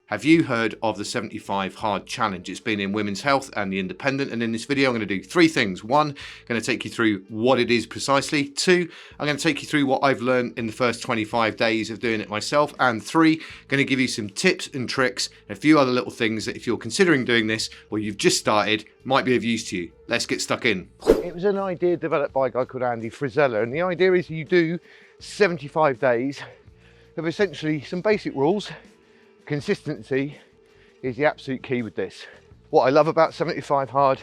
Have you heard of the 75 Hard Challenge? It's been in Women's Health and The Independent, and in this video I'm going to do three things. One, I'm going to take you through what it is precisely. Two, I'm going to take you through what I've learned in the first 25 days of doing it myself. And three, I'm going to give you some tips and tricks and a few other little things that if you're considering doing this or you've just started, might be of use to you. Let's get stuck in. It was an idea developed by a guy called Andy Frisella, and the idea is you do 75 days of essentially some basic rules. Consistency is the absolute key with this. What I love about 75 Hard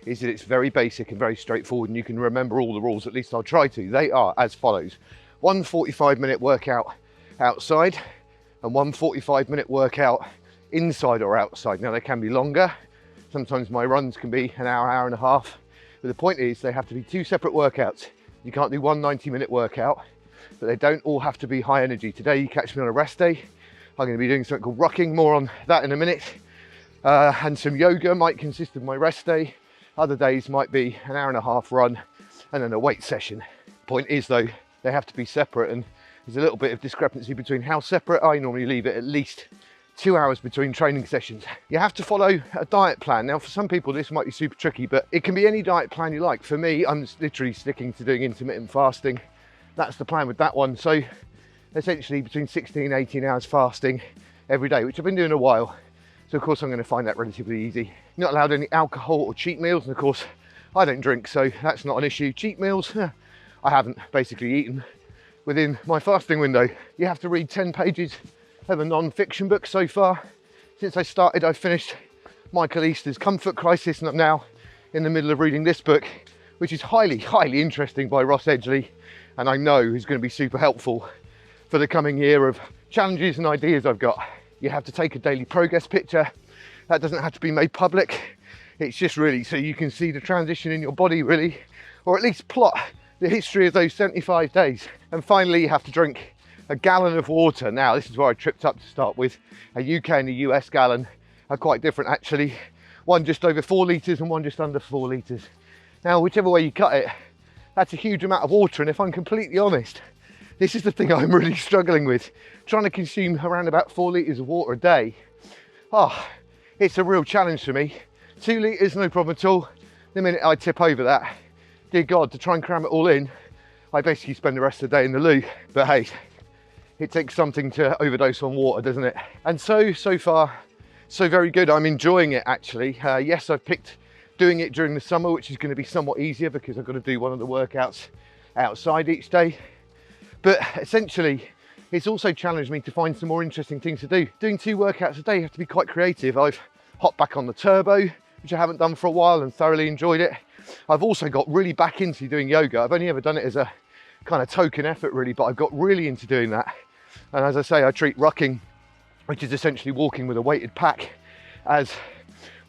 is that it's very basic and very straightforward, and you can remember all the rules, at least I'll try to. They are as follows: one 45-minute workout outside and one 45-minute workout inside or outside. Now they can be longer. Sometimes my runs can be an hour, hour and a half. But the point is they have to be two separate workouts. You can't do one 90-minute workout, but they don't all have to be high energy. Today you catch me on a rest day. I'm going to be doing something called rocking, more on that in a minute. And some yoga might consist of my rest day. Other days might be an hour and a half run and then a weight session. Point is though, they have to be separate, and there's a little bit of discrepancy between how separate. I normally leave it at least 2 hours between training sessions. You have to follow a diet plan. Now for some people this might be super tricky, but it can be any diet plan you like. For me, I'm literally sticking to doing intermittent fasting. That's the plan with that one. So essentially between 16 and 18 hours fasting every day, which I've been doing a while. So of course I'm going to find that relatively easy. You're not allowed any alcohol or cheat meals, and of course I don't drink, so that's not an issue. Cheat meals, I haven't basically eaten within my fasting window. You have to read 10 pages of a non-fiction book so far. Since I started, I've finished Michael Easter's Comfort Crisis, and I'm now in the middle of reading this book, which is highly interesting, by Ross Edgley, and I know is going to be super helpful for the coming year of challenges and ideas I've got. You have to take a daily progress picture. That doesn't have to be made public. It's just really so you can see the transition in your body, really, or at least plot the history of those 75 days. And finally, you have to drink a gallon of water. Now, this is where I tripped up to start with. A UK and a US gallon are quite different actually. One just over 4 litres and one just under 4 litres. Now, whichever way you cut it, that's a huge amount of water. And if I'm completely honest, this is the thing I'm really struggling with. Trying to consume around about 4 litres of water a day. Oh, it's a real challenge for me. 2 litres, no problem at all. The minute I tip over that, dear God, to try and cram it all in, I basically spend the rest of the day in the loo. But hey, it takes something to overdose on water, doesn't it? And so far, so very good. I'm enjoying it actually. Yes, I've picked doing it during the summer, which is going to be somewhat easier because I've got to do one of the workouts outside each day. But essentially, it's also challenged me to find some more interesting things to do. Doing 2 workouts a day, you have to be quite creative. I've hopped back on the turbo, which I haven't done for a while, and thoroughly enjoyed it. I've also got really back into doing yoga. I've only ever done it as a kind of token effort really, but I've got really into doing that. And as I say, I treat rucking, which is essentially walking with a weighted pack, as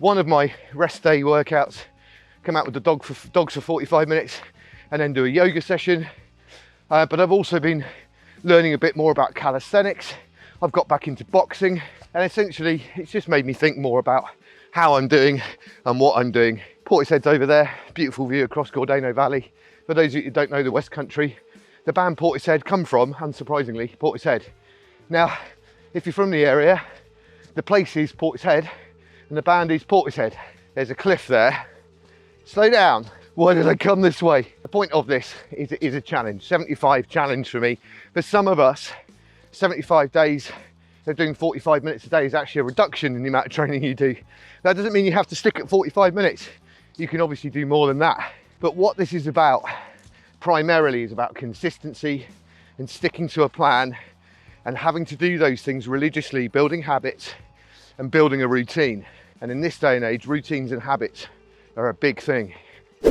one of my rest day workouts. Come out with the dogs for 45 minutes and then do a yoga session. But I've also been learning a bit more about calisthenics. I've got back into boxing, and essentially it's just made me think more about how I'm doing and what I'm doing. Portishead's over there, beautiful view across Gordano Valley. For those of you who don't know the West Country, the band Portishead come from, unsurprisingly, Portishead. Now, if you're from the area, the place is Portishead and the band is Portishead. There's a cliff there. Slow down. Why did I come this way? The point of this is a challenge, 75 challenge for me. For some of us, 75 days of doing 45 minutes a day is actually a reduction in the amount of training you do. That doesn't mean you have to stick at 45 minutes. You can obviously do more than that. But what this is about primarily is about consistency and sticking to a plan and having to do those things religiously, building habits and building a routine. And in this day and age, routines and habits are a big thing.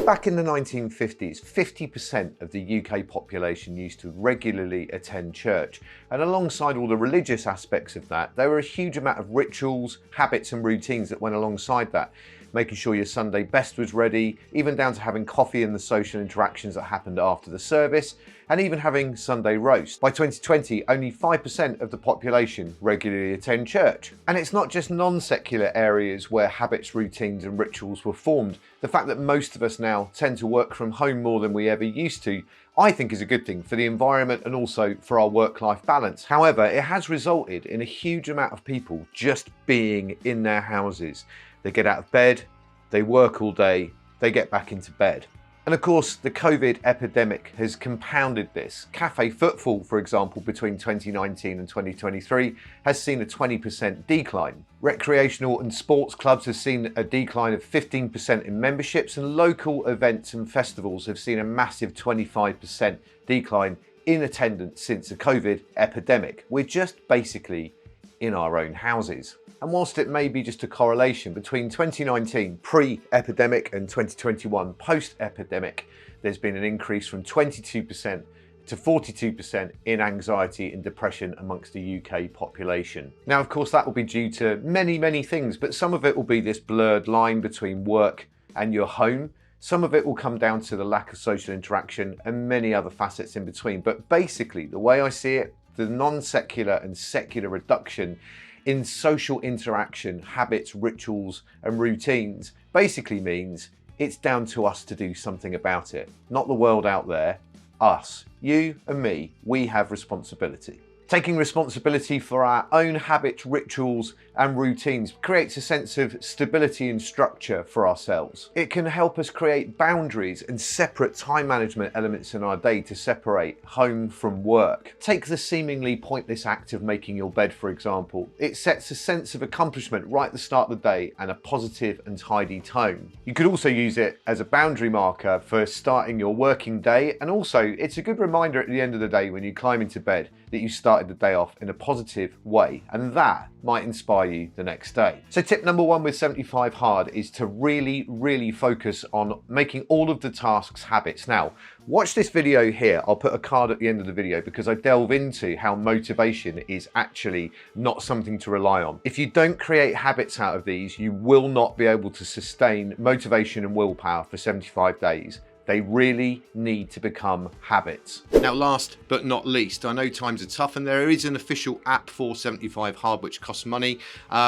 Back in the 1950s, 50% of the UK population used to regularly attend church. And alongside all the religious aspects of that, there were a huge amount of rituals, habits and routines that went alongside that. making sure your Sunday best was ready, even down to having coffee and the social interactions that happened after the service, and even having Sunday roast. By 2020, only 5% of the population regularly attend church. And it's not just non-secular areas where habits, routines and rituals were formed. The fact that most of us now tend to work from home more than we ever used to, I think is a good thing for the environment and also for our work-life balance. However, it has resulted in a huge amount of people just being in their houses. They get out of bed, they work all day, they get back into bed. And of course, the COVID epidemic has compounded this. Cafe footfall, for example, between 2019 and 2023 has seen a 20% decline. Recreational and sports clubs have seen a decline of 15% in memberships, and local events and festivals have seen a massive 25% decline in attendance since the COVID epidemic. We're just basically in our own houses. And whilst it may be just a correlation between 2019 pre-epidemic and 2021 post-epidemic, there's been an increase from 22% to 42% in anxiety and depression amongst the UK population. Now, of course, that will be due to many things, but some of it will be this blurred line between work and your home. Some of it will come down to the lack of social interaction and many other facets in between. But basically, the way I see it, the non-secular and secular reduction in social interaction, habits, rituals and routines basically means it's down to us to do something about it. Not the world out there, us, you and me, we have responsibility. Taking responsibility for our own habits, rituals and routines creates a sense of stability and structure for ourselves. It can help us create boundaries and separate time management elements in our day to separate home from work. Take the seemingly pointless act of making your bed, for example. It sets a sense of accomplishment right at the start of the day and a positive and tidy tone. You could also use it as a boundary marker for starting your working day, and also it's a good reminder at the end of the day when you climb into bed that you started the day off in a positive way, and that might inspire you the next day. So tip number one with 75 Hard is to really focus on making all of the tasks habits. Now, watch this video here. I'll put a card at the end of the video because I delve into how motivation is actually not something to rely on. If you don't create habits out of these, you will not be able to sustain motivation and willpower for 75 days. They really need to become habits. Now, last but not least, I know times are tough and there is an official app for 75 Hard which costs money,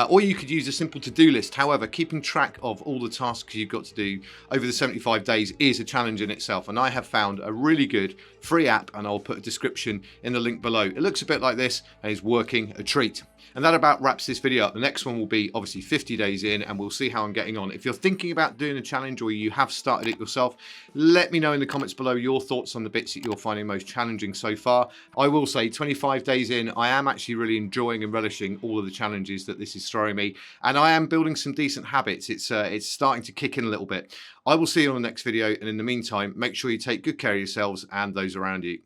or you could use a simple to-do list. However, keeping track of all the tasks you've got to do over the 75 days is a challenge in itself, and I have found a really good free app, and I'll put a description in the link below. It looks a bit like this and is working a treat. And that about wraps this video up. The next one will be obviously 50 days in, and we'll see how I'm getting on. If you're thinking about doing a challenge or you have started it yourself, let me know in the comments below your thoughts on the bits that you're finding most challenging so far. I will say 25 days in, I am actually really enjoying and relishing all of the challenges that this is throwing me, and I am building some decent habits. It's starting to kick in a little bit. I will see you on the next video, and in the meantime, make sure you take good care of yourselves and those around you.